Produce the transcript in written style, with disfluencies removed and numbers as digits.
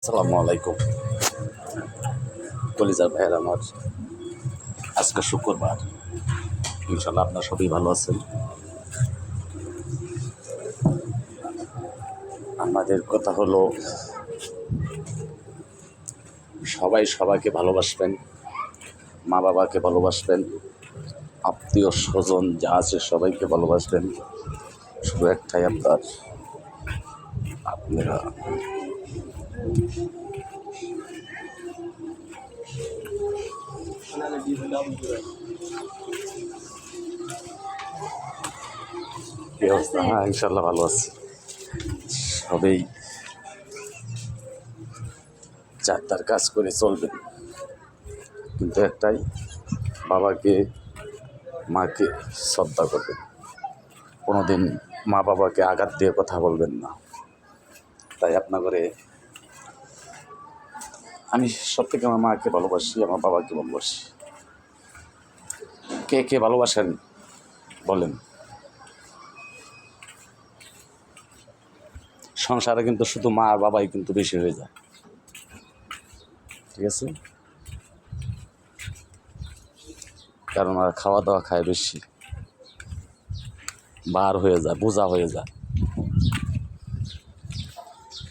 আসসালামু আলাইকুম কলিজার ভাইয়ের আমার। আজকে শুক্রবার, ইনশাল্লাহ আপনার সবই ভালো আছেন। আমাদের কথা হলো, সবাই সবাইকে ভালোবাসবেন, মা বাবাকে ভালোবাসবেন, আত্মীয় স্বজন যা আছে সবাইকে ভালোবাসবেন। শুধু একটাই আপনারা কি অবস্থা? হ্যাঁ, ইনশাল্লাহ ভালো আছি। সবাই যার তার কাজ করে চলবেন, কিন্তু একটাই, বাবাকে মাকে শ্রদ্ধা করবেন। কোনোদিন মা বাবাকে আঘাত দিয়ে কথা বলবেন না। তাই আপনাকে আমি সব থেকে আমার মাকে ভালোবাসি, আমার বাবাকে ভালোবাসি। কে কে ভালোবাসেন বলেন? সংসারে কিন্তু শুধু মা আর বাবাই কিন্তু বেশি হয়ে যায়, ঠিক আছে? কারণ আর খাওয়া দাওয়া খায় বেশি, বার হয়ে যায়, বোঝা হয়ে যায়।